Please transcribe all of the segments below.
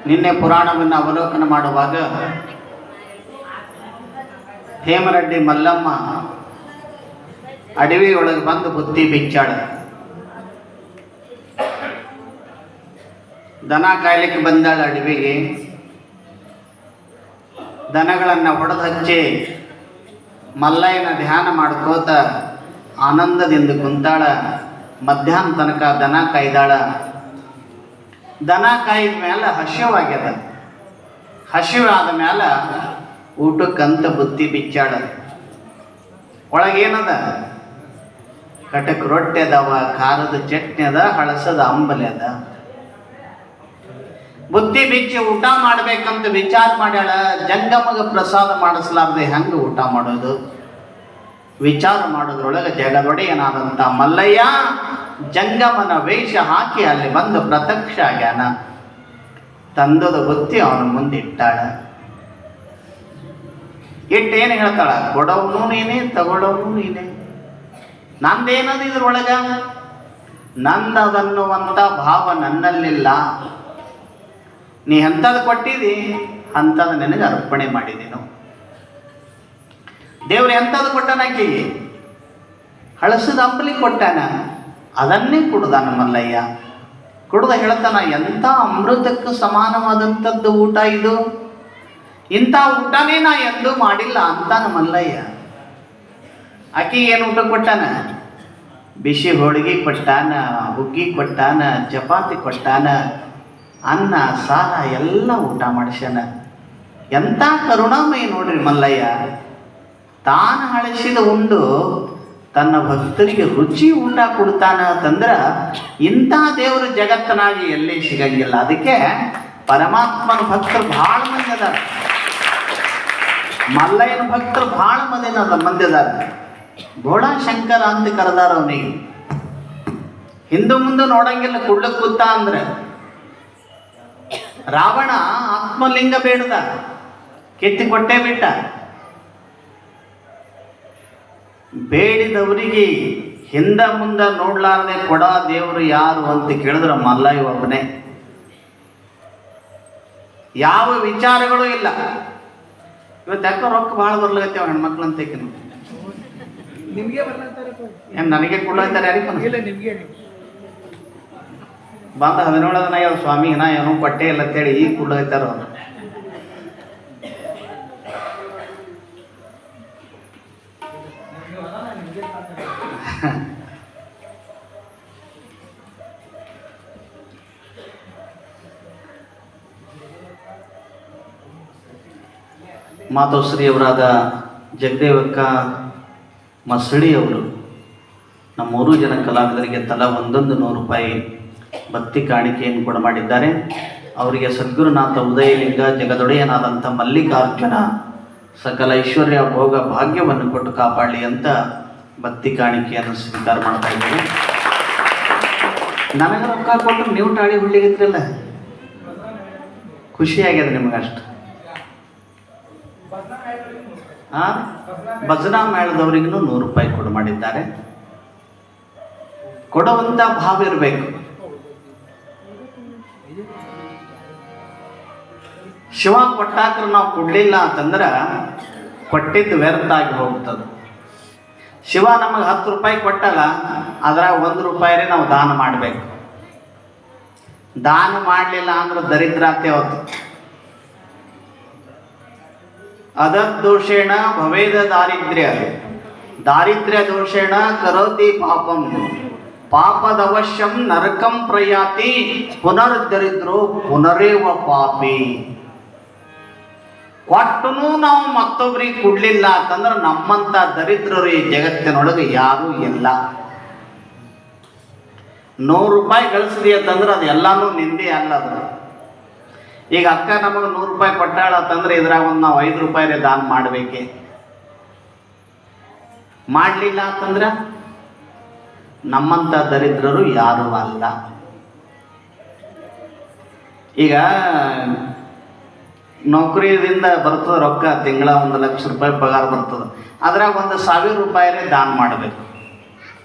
ನಿನ್ನೆ ಪುರಾಣವನ್ನು ಅವಲೋಕನ ಮಾಡುವಾಗ ಹೇಮರೆಡ್ಡಿ ಮಲ್ಲಮ್ಮ ಅಡವಿಯೊಳಗೆ ಬಂದು ಬುತ್ತಿ ಬಿಚ್ಚಾಳ. ದನ ಕಾಯ್ಲಿಕ್ಕೆ ಬಂದಾಳ ಅಡವಿಗೆ. ದನಗಳನ್ನು ಹೊಡೆದು ಹಚ್ಚಿ ಮಲ್ಲಯ್ಯನ ಧ್ಯಾನ ಮಾಡ್ಕೋತ ಆನಂದದಿಂದ ಕುಂತಾಳ. ಮಧ್ಯಾಹ್ನ ತನಕ ದನ ಕಾಯ್ದಾಳ. ದನ ಕಾಯ್ದ ಮೇಲೆ ಹಸಿವಾಗ್ಯದ. ಹಸಿವಾದ ಮೇಲೆ ಊಟಕ್ಕಂತ ಬುತ್ತಿ ಬಿಚ್ಚಾಳ. ಒಳಗೇನದ? ಕಟಕ್ ರೊಟ್ಟಿ ಅದಾವ, ಖಾರದ ಚಟ್ನಿ ಅದ, ಹಳಸದ ಅಂಬಲಿ ಅದ. ಬುತ್ತಿ ಬಿಚ್ಚಿ ಊಟ ಮಾಡ್ಬೇಕಂತ ವಿಚಾರ ಮಾಡ್ಯಾಳ. ಜಂಗಮಗೆ ಪ್ರಸಾದ ಮಾಡಿಸ್ಲಾರ್ದೆ ಹೆಂಗೆ ಊಟ ಮಾಡೋದು? ವಿಚಾರ ಮಾಡೋದ್ರೊಳಗೆ ಜಗದೊಡೆಯನಾದಂಥ ಮಲ್ಲಯ್ಯ ಜಂಗಮನ ವೇಷ ಹಾಕಿ ಅಲ್ಲಿ ಬಂದು ಪ್ರತ್ಯಕ್ಷ ಆಗ್ಯಾನ. ತಂದದ ಬುತ್ತಿ ಅವನ ಮುಂದಿಟ್ಟಾಳ. ಇಟ್ಟೇನು ಹೇಳ್ತಾಳ? ಕೊಡೋನು ನೀನೇ, ತಗೊಳ್ಳೋನು ನೀನೇ. ನಂದೇನದು ಇದ್ರೊಳಗ? ನಂದದನ್ನುವಂಥ ಭಾವ ನನ್ನಲ್ಲಿಲ್ಲ. ನೀ ಎಂಥದ್ದು ಕೊಟ್ಟಿದಿ ಅಂಥದ್ದು ನನಗೆ ಅರ್ಪಣೆ ಮಾಡಿದೀನು. ದೇವ್ರು ಎಂಥದ್ದು ಕೊಟ್ಟನಾಕಿ? ಹಳಸದ ಅಂಬಲಿ ಕೊಟ್ಟಾನ, ಅದನ್ನೇ ಕುಡ್ದಾನ ಮಲ್ಲಯ್ಯ. ಕುಡ್ದ ಹೇಳ್ತಾನ, ಎಂಥ ಅಮೃತಕ್ಕೆ ಸಮಾನವಾದಂಥದ್ದು ಊಟ ಇದು, ಇಂಥ ಊಟನೇ ನಾ ಎಂದೂ ಮಾಡಿಲ್ಲ ಅಂತಾನ ಮಲ್ಲಯ್ಯ. ಆಕಿ ಏನು ಊಟ ಕೊಟ್ಟಾನ? ಬಿಸಿ ಹೋಳಿಗೆ ಕೊಟ್ಟಾನ, ಹುಗ್ಗಿ ಕೊಟ್ಟಾನ, ಚಪಾತಿ ಕೊಟ್ಟಾನ, ಅನ್ನ ಸಾರ ಎಲ್ಲ ಊಟ ಮಾಡಿಸ್ಯಾನ. ಎಂಥ ಕರುಣಾಮಯಿ ನೋಡ್ರಿ ಮಲ್ಲಯ್ಯ. ತಾನು ಹಳಸಿದ ಉಂಡು ತನ್ನ ಭಕ್ತರಿಗೆ ರುಚಿ ಊಟ ಕೊಡ್ತಾನ ಅಂತಂದ್ರೆ ಇಂಥ ದೇವರು ಜಗತ್ತನಾಗಿ ಎಲ್ಲಿ ಸಿಗಂಗಿಲ್ಲ. ಅದಕ್ಕೆ ಪರಮಾತ್ಮನ ಭಕ್ತರು ಭಾಳ ಮಂದಿ ಅದಾರ. ಮಲ್ಲಯ್ಯನ ಭಕ್ತರು ಭಾಳ ಮಂದಿ ಅದಾರ. ಗೋಳಾಶಂಕರ ಅಂತ ಕರೆದಾರ ಅವನಿಗೆ. ಹಿಂದೆ ಮುಂದೆ ನೋಡಂಗಿಲ್ಲ, ಕುಡ್ಲಕ್ಕೆ ಕೂತ ಅಂದ್ರೆ. ರಾವಣ ಆತ್ಮಲಿಂಗ ಬೇಡ್ದ, ಕೆತ್ತಿ ಕೊಟ್ಟೆ ಬಿಟ್ಟ. ಬೇಡಿದವರಿಗೆ ಹಿಂದ ಮುಂದೆ ನೋಡ್ಲಾರ್ದೆ ಕೊಡ ದೇವರು ಯಾರು ಅಂತ ಕೇಳಿದ್ರೆ ಮಲ್ಲಯ್ಯ ಒಬ್ಬನೇ. ಯಾವ ವಿಚಾರಗಳು ಇಲ್ಲ. ಇವತ್ತು ಯಾಕೋ ರೊಕ್ಕ ಭಾಳ ಬರ್ಲಾಗತ್ತೇವ ಹೆಣ್ಮಕ್ಳು ಅಂತ ಏನ್ ನನಗೆ ಕೊಡ್ಲಾಯ್ತಾರೆ? ಯಾರಿಗೆ ಬಂದ 17 ದಿನ ಯಾವ ಸ್ವಾಮಿ ನಾ ಏನೋ ಕೊಟ್ಟೆ ಇಲ್ಲ ಅಂತೇಳಿ ಈಗ ಕೊಡ್ಲಾಯ್ತಾರ ಅವ್ರು. ಮಾತೋಶ್ರೀಯವರಾದ ಜಗದೇವಕ್ಕ ಮಸಳಿಯವರು ನಮ್ಮ 3 ಜನ ಕಲಾವಿದರಿಗೆ ತಲಾ 100 ರೂಪಾಯಿ ಭಕ್ತಿ ಕಾಣಿಕೆಯನ್ನು ಕೂಡ ಮಾಡಿದ್ದಾರೆ. ಅವರಿಗೆ ಸದ್ಗುರುನಾಥ ಉದಯಲಿಂಗ ಜಗದೊಡೆಯನಾದಂಥ ಮಲ್ಲಿಕಾರ್ಜುನ ಸಕಲ ಐಶ್ವರ್ಯ ಭೋಗ ಭಾಗ್ಯವನ್ನು ಕೊಟ್ಟು ಕಾಪಾಡಲಿ ಅಂತ ಭಕ್ತಿ ಕಾಣಿಕೆಯನ್ನು ಸ್ವೀಕಾರ ಮಾಡ್ತಾ ಇದ್ದೀವಿ. ನನಗೆ ರೊಕ್ಕ ಕೊಟ್ಟರು ನೀವು ಟಾಳಿ ಹುಳ್ಳಿಗಿದ್ರಲ್ಲ, ಖುಷಿಯಾಗ್ಯದ ನಿಮಗಷ್ಟು. ಭಜನಾ ಮೇಳದವರಿಗೂ 100 ರೂಪಾಯಿ ಕೊಡು ಮಾಡಿದ್ದಾರೆ. ಕೊಡುವಂಥ ಭಾವ ಇರಬೇಕು. ಶಿವ ಕೊಟ್ಟಾಕ್ರೆ ನಾವು ಕೊಡಲಿಲ್ಲ ಅಂತಂದ್ರೆ ಕೊಟ್ಟಿದ್ದು ವ್ಯರ್ಥ ಆಗಿ ಹೋಗ್ತದೆ. ಶಿವ ನಮಗೆ 10 ರೂಪಾಯಿ ಕೊಟ್ಟಲ್ಲ, ಅದ್ರಾಗ 1 ರೂಪಾಯಿ ನಾವು ದಾನ ಮಾಡಬೇಕು. ದಾನ ಮಾಡಲಿಲ್ಲ ಅಂದ್ರೆ ದರಿದ್ರಾತೆ ಹೋಗ್ತದೆ. ಅದೋಷೇಣ ಭವೇದ ದಾರಿದ್ರ್ಯ, ದಾರಿದ್ರ್ಯ ದೋಷೇಣ ಕರೋತಿ ಪಾಪಂ, ಪಾಪದವಶ್ಯಂ ನರಕಂ ಪ್ರಯಾತಿ, ಪುನರ್ದರಿದ್ರೋ ಪುನರೇವ ಪಾಪಿ. ಕೊಟ್ಟನು ನಾವು ಮತ್ತೊಬ್ರಿಗೆ ಕೊಡ್ಲಿಲ್ಲ ಅಂತಂದ್ರೆ ನಮ್ಮಂತ ದರಿದ್ರರು ಈ ಜಗತ್ತಿನೊಳಗೆ ಯಾರೂ ಇಲ್ಲ. 100 ರೂಪಾಯಿ ಗಳಿಸಿದಿ ಅಂತಂದ್ರೆ ಅದು ಎಲ್ಲಾನು ನಿಂದೆ ಅಲ್ಲ. ಅದು ಈಗ ಅಕ್ಕ ನಮಗೆ 100 ರೂಪಾಯಿ ಕೊಟ್ಟಾಳ ಅಂತಂದ್ರೆ ಇದ್ರಾಗ ಒಂದು ನಾವು 5 ರೂಪಾಯಿ ದಾನ ಮಾಡಬೇಕೆ. ಮಾಡಲಿಲ್ಲ ಅಂತಂದ್ರೆ ನಮ್ಮಂಥ ದರಿದ್ರರು ಯಾರೂ ಅಲ್ಲ. ಈಗ ನೌಕರಿಯಿಂದ ಬರ್ತದೆ ರೊಕ್ಕ, ತಿಂಗಳ 1 ಲಕ್ಷ ರೂಪಾಯಿ ಪಗಾರ ಬರ್ತದೆ. ಅದ್ರಾಗ 1,000 ರೂಪಾಯಿ ದಾನ ಮಾಡಬೇಕು.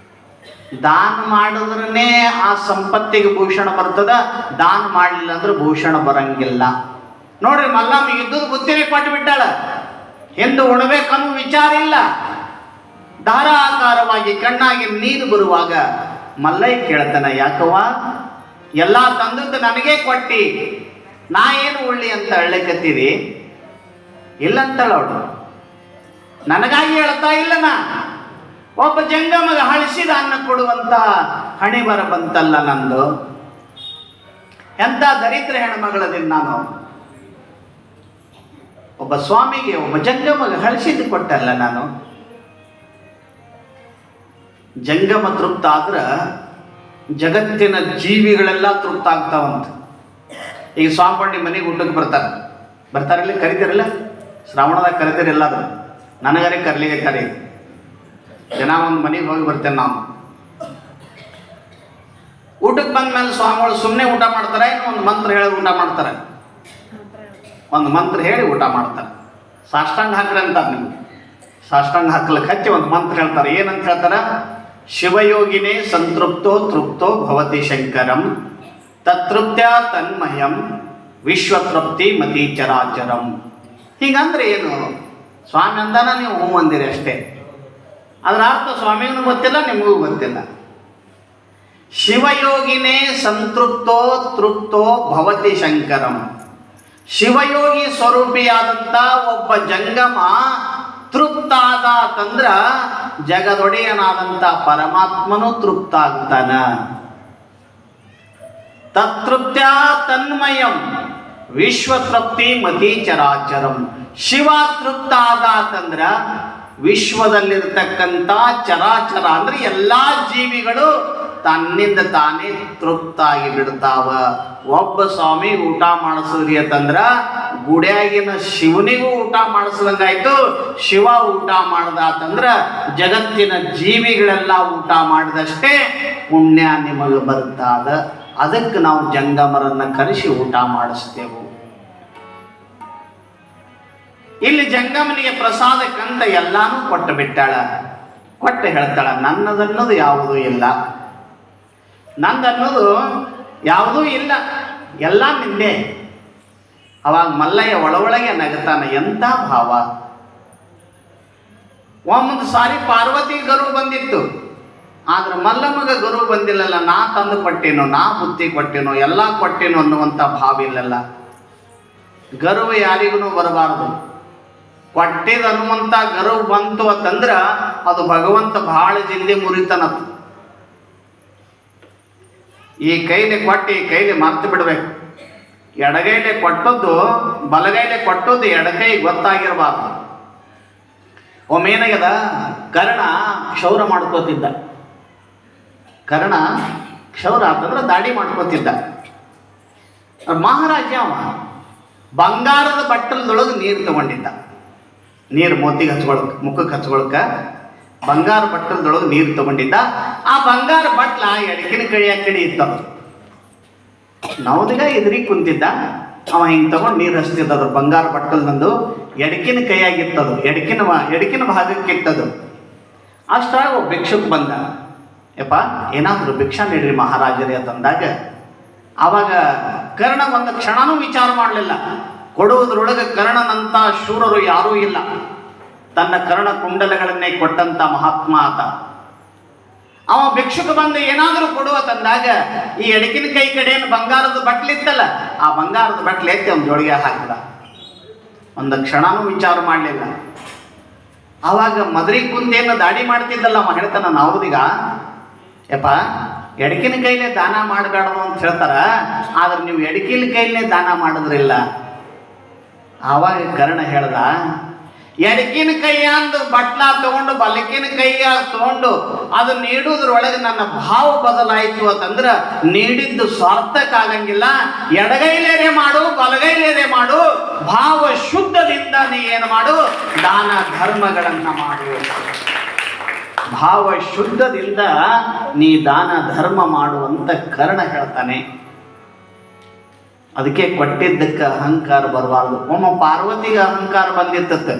ದಾನ ಮಾಡಿದ್ರೇ ಆ ಸಂಪತ್ತಿಗೆ ಭೂಷಣ ಬರ್ತದ, ದಾನ ಮಾಡಲಿಲ್ಲ ಅಂದ್ರೆ ಭೂಷಣ ಬರಂಗಿಲ್ಲ. ನೋಡ್ರಿ, ಮಲ್ಲಮ್ಮ ಯುದ್ಧದ ಬುತ್ತಿನೇ ಕೊಟ್ಟು ಬಿಟ್ಟಾಳ, ಎಂದು ಉಣಬೇಕನ್ನೋ ವಿಚಾರ ಇಲ್ಲ. ಧಾರಾಕಾರವಾಗಿ ಕಣ್ಣಾಗಿ ನೀರು ಬರುವಾಗ ಮಲ್ಲಯ್ಯ ಕೇಳ್ತಾನ, ಯಾಕವ್ವ ಎಲ್ಲ ತಂದದ್ದು ನನಗೇ ಕೊಟ್ಟಿ, ನಾ ಏನು ಉಳ್ಳಿ ಅಂತ ಹೇಳಕತ್ತೀರಿ? ಇಲ್ಲಂತಳ ಅವಳು. ನನಗಾಗಿ ಹೇಳ್ತಾ ಇಲ್ಲ, ನಾ ಒಬ್ಬ ಜಂಗಮಗ ಹಳಿಸಿದ ಅನ್ನ ಕೊಡುವಂತ ಹಣೆ ಬರ ಬಂತಲ್ಲ ನಂದು. ಎಂತ ದರಿದ್ರ ಹೆಣ್ಮಗಳದಿನ್ ನಾನು. ಒಬ್ಬ ಸ್ವಾಮಿಗೆ ಒಬ್ಬ ಜಂಗಮಗ ಹಳಿಸಿದ್ದು ಕೊಟ್ಟಲ್ಲ ನಾನು. ಜಂಗಮ ತೃಪ್ತ ಆದ್ರ ಜಗತ್ತಿನ ಜೀವಿಗಳೆಲ್ಲ ತೃಪ್ತ ಆಗ್ತಾವಂತ. ಈಗ ಸ್ವಾಮಿ ಮನೆಗೆ ಊಟಕ್ಕೆ ಬರ್ತಾರಿಲ್ಲ, ಕರಿತೀರಲ್ಲ, ಶ್ರಾವಣದಾಗ ಕರಿತೀರಿ ಎಲ್ಲಾದ್ರು. ನನಗರೆ ಕರ್ಲಿಗೆ ಕರಿ, ದಿನ ಒಂದು ಮನೆಗೆ ಹೋಗಿ ಬರ್ತೇನೆ ನಾನು. ಊಟಕ್ಕೆ ಬಂದ ಮೇಲೆ ಸ್ವಾಮಿಗಳು ಸುಮ್ಮನೆ ಊಟ ಮಾಡ್ತಾರೆ, ಒಂದು ಮಂತ್ರ ಹೇಳಿ ಊಟ ಮಾಡ್ತಾರೆ. ಒಂದು ಮಂತ್ರ ಹೇಳಿ ಊಟ ಮಾಡ್ತಾರೆ. ಸಾಷ್ಟಾಂಗ ಹಾಕ್ರಿ ಅಂತಾರೆ. ನಿಮ್ಗೆ ಸಾಷ್ಟಾಂಗ ಹಾಕ್ಲಿಕ್ಕೆ ಹಚ್ಚಿ ಒಂದು ಮಂತ್ರ ಹೇಳ್ತಾರೆ. ಏನಂತ ಹೇಳ್ತಾರ? ಶಿವಯೋಗಿನೇ ಸಂತೃಪ್ತೋ ತೃಪ್ತೋ ಭವತಿ ಶಂಕರಂ ತತೃಪ್ತ್ಯ ತನ್ಮಯಂ ವಿಶ್ವತೃಪ್ತಿ ಮತಿ ಚರಾಚರಂ. ಹಿಂಗಂದ್ರೆ ಏನು? ಸ್ವಾಮಿ ಅಂದಾನ, ನೀವು ಹೂ ಅಂದಿರಿ ಅಷ್ಟೇ. ಅದರ ಅರ್ಥ ಸ್ವಾಮಿಗೂ ಗೊತ್ತಿಲ್ಲ, ನಿಮಗೂ ಗೊತ್ತಿಲ್ಲ. ಶಿವಯೋಗಿನೇ ಸಂತೃಪ್ತೋ ತೃಪ್ತೋ ಭವತಿ ಶಂಕರಂ. ಶಿವಯೋಗಿ ಸ್ವರೂಪಿಯಾದಂಥ ಒಬ್ಬ ಜಂಗಮ ತೃಪ್ತಾದ ತಂದ್ರ ಜಗದೊಡೆಯನಾದಂಥ ಪರಮಾತ್ಮನು ತೃಪ್ತ ಆಗ್ತಾನ. ತತೃಪ್ತ್ಯ ತನ್ಮಯಂ ವಿಶ್ವತೃಪ್ತಿ ಮತಿ ಚರಾಚರಂ. ಶಿವ ತೃಪ್ತ ಆದ ತಂದ್ರ ವಿಶ್ವದಲ್ಲಿರ್ತಕ್ಕಂಥ ಚರಾಚರ ಅಂದ್ರೆ ಎಲ್ಲಾ ಜೀವಿಗಳು ತನ್ನಿಂದ ತಾನೇ ತೃಪ್ತಾಗಿ ಬಿಡ್ತಾವ. ಒಬ್ಬ ಸ್ವಾಮಿ ಊಟ ಮಾಡಿಸಿದ್ರಿ ಅಂತಂದ್ರ ಗುಡಿಯಾಗಿನ ಶಿವನಿಗೂ ಊಟ ಮಾಡಿಸ್ದಂಗಾಯ್ತು. ಶಿವ ಊಟ ಮಾಡ್ದಾತಂದ್ರ ಜಗತ್ತಿನ ಜೀವಿಗಳೆಲ್ಲ ಊಟ ಮಾಡಿದಷ್ಟೇ ಪುಣ್ಯ ನಿಮಗೆ ಬರ್ತಾದ. ಅದಕ್ಕೆ ನಾವು ಜಂಗಮರನ್ನ ಕರೆಸಿ ಊಟ ಮಾಡಿಸ್ತೇವೆ. ಇಲ್ಲಿ ಜಂಗಮನಿಗೆ ಪ್ರಸಾದಕ್ಕಂತ ಎಲ್ಲಾನು ಕೊಟ್ಟು ಬಿಟ್ಟಾಳ. ಕೊಟ್ಟು ಹೇಳ್ತಾಳ, ನನ್ನದನ್ನೋದು ಯಾವುದೂ ಇಲ್ಲ, ನಂದನ್ನೋದು ಯಾವುದೂ ಇಲ್ಲ, ಎಲ್ಲ ನಿಂದೆ. ಅವಾಗ ಮಲ್ಲಯ್ಯ ಒಳಗೆ ನಗತಾನ. ಎಂಥ ಭಾವ! ಒಂದು ಸಾರಿ ಪಾರ್ವತಿ ಗರು ಬಂದಿತ್ತು, ಆದ್ರೆ ಮಲ್ಲಮ್ಮಗ ಗರು ಬಂದಿಲ್ಲಲ್ಲ. ನಾ ತಂದು ಕೊಟ್ಟೇನೋ, ನಾ ಬುತ್ತಿ ಕೊಟ್ಟೇನೋ, ಎಲ್ಲ ಕೊಟ್ಟೇನೋ ಅನ್ನುವಂಥ ಭಾವ ಇಲ್ಲಲ್ಲ. ಗರ್ವ ಯಾರಿಗೂ ಬರಬಾರದು. ಕೊಟ್ಟಿದ ಅನ್ನುವಂಥ ಗರ್ವ ಬಂತು ಅಂತಂದ್ರ ಅದು ಭಗವಂತ ಬಹಳ ಜಲ್ದಿ ಮುರಿತನತ್ತು. ಈ ಕೈಲಿ ಕೊಟ್ಟು ಈ ಕೈಲಿ ಮರ್ತು ಬಿಡ್ಬೇಕು. ಎಡಗೈಲೆ ಕೊಟ್ಟದ್ದು ಬಲಗೈಲೆ ಕೊಟ್ಟದ್ದು ಎಡಗೈ ಗೊತ್ತಾಗಿರಬಾರ್ದು. ಒಮ್ಮೇನಾಗ್ಯದ, ಕರ್ಣ ಕ್ಷೌರ ಮಾಡ್ಕೋತಿದ್ದ. ಕರ್ಣ ಕ್ಷೌರ ಅಂತಂದ್ರೆ ದಾಡಿ ಮಾಡ್ಕೋತಿದ್ದ. ಮಹಾರಾಜ ಅವ ಬಂಗಾರದ ಬಟ್ಟಲದೊಳಗೆ ನೀರು ತಗೊಂಡಿದ್ದ. ನೀರು ಮೋತಿಗೆ ಹಚ್ಕೊಳಕ್, ಮುಖಕ್ಕೆ ಹಚ್ಕೊಳಕ ಬಂಗಾರ ಬಟ್ಟಲದೊಳಗೆ ನೀರು ತಗೊಂಡಿದ್ದ. ಆ ಬಂಗಾರ ಬಟ್ಲ ಎಡಕಿನ ಕಡೆ ಇತ್ತದು. ನವದಿಗ ಎದುರಿಗೆ ಕುಂತಿದ್ದ. ಅವ ಹಿಂಗೆ ತಗೊಂಡು ನೀರು ಹಚ್ತಿದ್ದ. ಅದ್ರ ಬಂಗಾರ ಬಟ್ಟಲ್ದಂದು ಎಡಕಿನ ಕೈಯಾಗಿತ್ತದು, ಎಡಕಿನ ಭಾಗಕ್ಕೆ ಇತ್ತದು. ಅಷ್ಟಾಗ ಒಬ್ಬ ಭಿಕ್ಷುಕ್ ಬಂದ. ಯಪ್ಪ, ಏನಾದರೂ ಭಿಕ್ಷಾ ನೀಡ್ರಿ ಮಹಾರಾಜರೇ ಅಂತಂದಾಗ ಆವಾಗ ಕರ್ಣ ಒಂದು ಕ್ಷಣನೂ ವಿಚಾರ ಮಾಡಲಿಲ್ಲ. ಕೊಡುವುದರೊಳಗೆ ಕರ್ಣನಂತ ಶೂರರು ಯಾರೂ ಇಲ್ಲ. ತನ್ನ ಕರ್ಣ ಕುಂಡಲಗಳನ್ನೇ ಕೊಟ್ಟಂತ ಮಹಾತ್ಮ ಆತ. ಅವ ಭಿಕ್ಷುಕ ಬಂದು ಏನಾದರೂ ಕೊಡುವ ತಂದಾಗ ಈ ಎಡಕಿನ ಕೈ ಕಡೆಯನ್ನು ಬಂಗಾರದ ಬಟ್ಲಿತ್ತಲ್ಲ, ಆ ಬಂಗಾರದ ಬಟ್ಲೆ ಎತ್ತಿ ಅವ್ನ ಜೋಳಿಗೆ ಹಾಕಿದ. ಒಂದು ಕ್ಷಣನೂ ವಿಚಾರ ಮಾಡಲಿಲ್ಲ. ಆವಾಗ ಮದ್ರಿ ಕುಂತೇನು ದಾಡಿ ಮಾಡ್ತಿದ್ದಲ್ಲ, ಅವ ಹೇಳ್ತಾನ, ನಾವುದೀಗ ಯಪ್ಪ ಎಡಕಿನ ಕೈಲೇ ದಾನ ಮಾಡಬಾರ್ದು ಅಂತ ಹೇಳ್ತಾರ, ಆದ್ರೆ ನೀವು ಎಡಕಿನ ಕೈಲೇ ದಾನ ಮಾಡಿದ್ರಿಲ್ಲ. ಆವಾಗ ಕರ್ಣ ಹೇಳ್ದ, ಎಡಕಿನ ಕೈಯಾಂದು ಬಟ್ಲ ತಗೊಂಡು ಬಲಕಿನ ಕೈಯ ತಗೊಂಡು ಅದು ನೀಡುವುದ್ರೊಳಗೆ ನನ್ನ ಭಾವ ಬದಲಾಯಿತು ಅಂತಂದ್ರೆ ನೀಡಿದ್ದು ಸ್ವಾರ್ಥಕ್ಕಾಗಂಗಿಲ್ಲ. ಎಡಗೈಲೇರೆ ಮಾಡು, ಬಲಗೈಲೇರೆ ಮಾಡು, ಭಾವ ಶುದ್ಧದಿಂದ ನೀ ಏನು ಮಾಡು, ದಾನ ಧರ್ಮಗಳನ್ನ ಮಾಡು. ಭಾವ ಶುದ್ಧದಿಂದ ನೀ ದಾನ ಧರ್ಮ ಮಾಡುವಂತ ಕರ್ಣ ಹೇಳ್ತಾನೆ. ಅದಕ್ಕೆ ಕೊಟ್ಟಿದ್ದಕ್ಕೆ ಅಹಂಕಾರ ಬರಬಾರ್ದು. ಒಮ್ಮ ಪಾರ್ವತಿಗೆ ಅಹಂಕಾರ ಬಂದಿತ್ತ.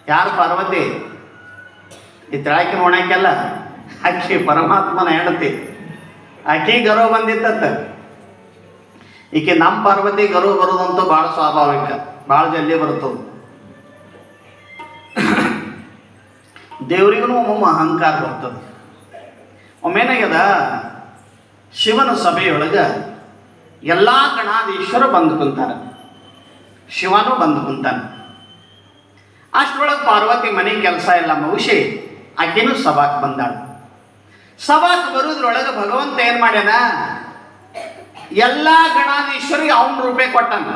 ಯಾರು ಪಾರ್ವತಿ? ಈ ತೆಳಕಿನ ಒಣಕ್ಕೆಲ್ಲ ಆಕಿ ಪರಮಾತ್ಮನ ಹೆಂಡತಿ, ಆಕಿ ಗರ್ವ ಬಂದಿತ್ತ. ಈಕೆ ನಮ್ಮ ಪಾರ್ವತಿ ಗರ್ವ ಬರೋದಂತೂ ಭಾಳ ಸ್ವಾಭಾವಿಕ, ಭಾಳ ಜಲ್ದಿ ಬರ್ತದೆ. ದೇವರಿಗೂ ಒಮ್ಮೊಮ್ಮೆ ಅಹಂಕಾರ ಬರ್ತದೆ. ಒಮ್ಮೇನಾಗ್ಯದ, ಶಿವನ ಸಭೆಯೊಳಗೆ ಎಲ್ಲ ಗಣಾಧೀಶ್ವರ ಬಂದು ಕುಂತಾರ, ಶಿವನೂ ಬಂದು ಕುಂತಾನೆ. ಅಷ್ಟರೊಳಗೆ ಪಾರ್ವತಿ ಮನೆ ಕೆಲಸ ಎಲ್ಲ ಮುಗಿಸಿ ಆಕೆನೂ ಸಭಾಕ್ಕೆ ಬಂದಾಳ. ಸಭಾಕ್ಕೆ ಬರೋದ್ರೊಳಗೆ ಭಗವಂತ ಏನು ಮಾಡ್ಯಾನ, ಎಲ್ಲ ಗಣಾಧೀಶ್ವರಿಗೆ ಅವನ ರೂಪೇ ಕೊಟ್ಟಾನ.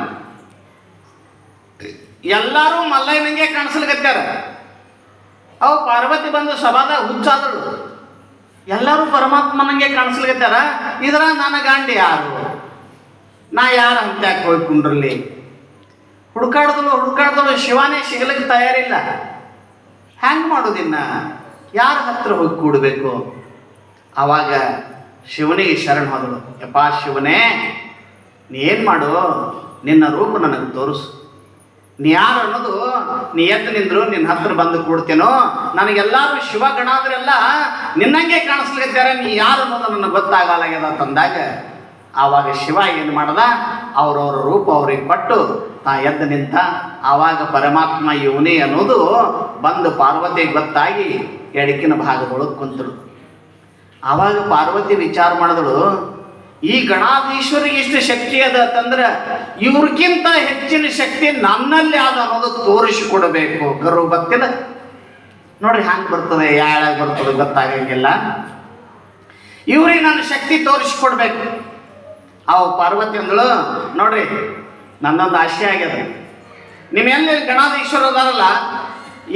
ಎಲ್ಲರೂ ಮಲ್ಲಯ್ಯನಿಗೆ ಕಾಣಿಸ್ಲಿಕತ್ಯಾರ. ಅವು ಪಾರ್ವತಿ ಬಂದು ಸಭಾದಾಗ ಹುಚ್ಚಾದಳು. ಎಲ್ಲರೂ ಪರಮಾತ್ಮನಿಗೆ ಕಾಣಿಸ್ಲಿಕತ್ಯಾರ. ಇದ್ರ ನನ್ನ ಗಂಡ ಯಾರು, ನಾ ಯಾರು ಅಂತ್ಯಾಕೆ ಹೋಗಿ ಕುಂಡ್ರಲ್ಲಿ. ಹುಡುಕಾಡ್ದಳು ಶಿವನೇ ಸಿಗಲಿಕ್ಕೆ ತಯಾರಿಲ್ಲ. ಹ್ಯಾಂಗೆ ಮಾಡೋದಿನ್ನ, ಯಾರ ಹತ್ರ ಹೋಗಿ ಕೂಡಬೇಕು? ಆವಾಗ ಶಿವನಿಗೆ ಶರಣ ಹೋದಳು. ಯಪ್ಪ ಶಿವನೇ, ನೀ ಏನು ಮಾಡು, ನಿನ್ನ ರೂಪ ನನಗೆ ತೋರಿಸು. ನೀ ಯಾರು ಅನ್ನೋದು, ನೀ ಎದ್ದು ನಿಂದ್ರು ನಿನ್ನ ಹತ್ರ ಬಂದು ಕೂಡ್ತೇನೋ. ನನಗೆಲ್ಲರೂ ಶಿವಗಣಾದ್ರೆಲ್ಲ ನಿನ್ನಂಗೆ ಕಾಣಿಸ್ಲಿದ್ದಾರೆ, ನೀ ಯಾರು ಅನ್ನೋದು ನನಗೆ ಗೊತ್ತಾಗಲಾಗ್ಯದ ತಂದಾಗ ಆವಾಗ ಶಿವ ಏನು ಮಾಡ್ದ, ಅವ್ರವ್ರ ರೂಪ ಅವ್ರಿಗೆ ಕೊಟ್ಟು ತಾ ಎದ್ದು ನಿಂತ. ಆವಾಗ ಪರಮಾತ್ಮ ಇವನೇ ಅನ್ನೋದು ಬಂದು ಪಾರ್ವತಿಗೆ ಗೊತ್ತಾಗಿ ಎಡಕಿನ ಭಾಗದೊಳಗೆ ಕುಂತಳು. ಆವಾಗ ಪಾರ್ವತಿ ವಿಚಾರ ಮಾಡಿದಳು, ಈ ಗಣಾಧೀಶ್ವರಿಗೆ ಇಷ್ಟು ಶಕ್ತಿ ಅದ ಅಂತಂದ್ರೆ ಇವ್ರಿಗಿಂತ ಹೆಚ್ಚಿನ ಶಕ್ತಿ ನನ್ನಲ್ಲಿ ಆದ ಅನ್ನೋದು ತೋರಿಸಿಕೊಡಬೇಕು. ಗರ್ವ ಗೊತ್ತಿಲ್ಲ ನೋಡ್ರಿ, ಹ್ಯಾಂಗೆ ಬರ್ತದೆ, ಯಾಳಾಗ ಬರ್ತದೆ ಗೊತ್ತಾಗಂಗಿಲ್ಲ. ಇವ್ರಿಗೆ ನನ್ನ ಶಕ್ತಿ ತೋರಿಸಿಕೊಡ್ಬೇಕು. ಅವು ಪಾರ್ವತಿ ಅಂದಳು, ನೋಡ್ರಿ ನನ್ನೊಂದು ಆಶೆ ಆಗ್ಯದ, ನೀವೆಲ್ಲಿ ಗಣಾಧೀಶ್ವರ ಅದಾರಲ್ಲ,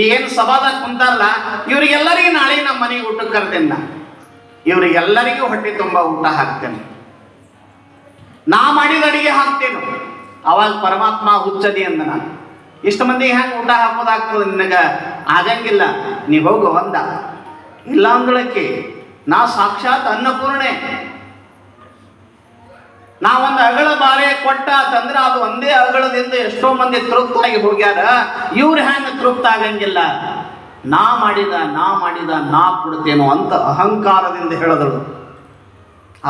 ಏನು ಸಭಾದಾಗ ಕುಂತಾರಲ್ಲ, ಇವ್ರಿಗೆಲ್ಲರಿಗೂ ನಾಳೆ ನಮ್ಮ ಮನೆಗೆ ಊಟಕ್ಕೆ ಕರೆದೇನ, ಇವರಿಗೆಲ್ಲರಿಗೂ ಹೊಟ್ಟೆ ತುಂಬ ಊಟ ಹಾಕ್ತೇನೆ, ನಾ ಮಾಡಿದ ಅಡಿಗೆ ಹಾಕ್ತೇನೆ. ಅವಾಗ ಪರಮಾತ್ಮ ಹುಚ್ಚದಿ ಅಂದ, ನಾನು ಇಷ್ಟು ಮಂದಿಗೆ ಹೆಂಗೆ ಊಟ ಹಾಕೋದಾಗ್ತದೆ, ನಿನಗೆ ಆಗಂಗಿಲ್ಲ, ನೀ ಹೋಗು ಅಂದ. ಇಲ್ಲ ಅಂದಳಕ್ಕೆ, ನಾ ಸಾಕ್ಷಾತ್ ಅನ್ನಪೂರ್ಣೆ, ನಾವೊಂದು ಅಗಳ ಬಾರೆ ಕೊಟ್ಟ ಅಂತಂದ್ರೆ ಅದು ಒಂದೇ ಅಗಳದಿಂದ ಎಷ್ಟೋ ಮಂದಿ ತೃಪ್ತಾಗಿ ಹೋಗ್ಯಾರ, ಇವ್ರು ಹೆಂಗೆ ತೃಪ್ತ ಆಗಂಗಿಲ್ಲ. ನಾ ಮಾಡಿದ ನಾ ಕೊಡ್ತೇನೋ ಅಂತ ಅಹಂಕಾರದಿಂದ ಹೇಳಿದಳು.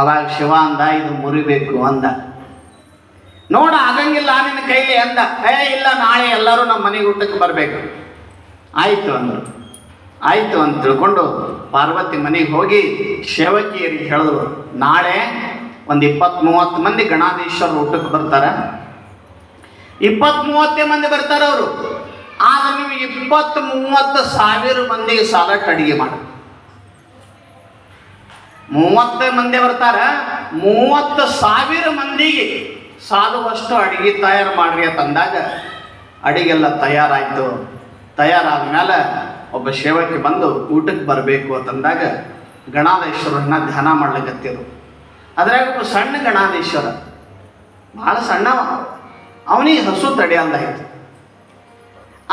ಅವಾಗ ಶಿವ ಅಂದ, ಇದು ಮುರಿಬೇಕು ಅಂದ. ನೋಡ ಆಗಂಗಿಲ್ಲ ನಿನ್ನ ಕೈಲಿ ಅಂದ. ಇಲ್ಲ, ನಾಳೆ ಎಲ್ಲರೂ ನಮ್ಮ ಮನೆಗೆ ಊಟಕ್ಕೆ ಬರಬೇಕು. ಆಯಿತು ಅಂದರು. ಆಯಿತು ಅಂತ ತಿಳ್ಕೊಂಡು ಪಾರ್ವತಿ ಮನೆಗೆ ಹೋಗಿ ಸೇವಕಿಯರಿಗೆ ಹೇಳಿದ್ರು, ನಾಳೆ ಒಂದು 20-30 ಮಂದಿ ಗಣಾಧೀಶ್ವರ ಊಟಕ್ಕೆ ಬರ್ತಾರೆ. 20-30 ಮಂದಿ ಬರ್ತಾರೆ ಅವರು. ಆದ್ರೆ ನೀವು 20-30 ಸಾವಿರ ಮಂದಿಗೆ ಸಾಲಟ್ಟು ಅಡಿಗೆ ಮಾಡಿ. 30 ಮಂದಿ ಬರ್ತಾರೆ, 30 ಸಾವಿರ ಮಂದಿಗೆ ಸಾಲುವಷ್ಟು ಅಡಿಗೆ ತಯಾರು ಮಾಡ್ರಿ ಅಂತಂದಾಗ ಅಡಿಗೆಲ್ಲ ತಯಾರಾಯಿತು. ತಯಾರಾದ ಮೇಲೆ ಒಬ್ಬ ಸೇವಕಿ ಬಂದು ಊಟಕ್ಕೆ ಬರಬೇಕು ಅಂತಂದಾಗ ಗಣಾಧೀಶ್ವರನ್ನ ಧ್ಯಾನ ಮಾಡ್ಲಿಕ್ಕತ್ತಿರು. ಅದ್ರಾಗ ಒಬ್ಬ ಸಣ್ಣ ಗಣಾಧೀಶ್ವರ, ಭಾಳ ಸಣ್ಣ, ಅವನಿಗೆ ಹಸು ತಡೆಯಲ್ದಾಯ್ತು.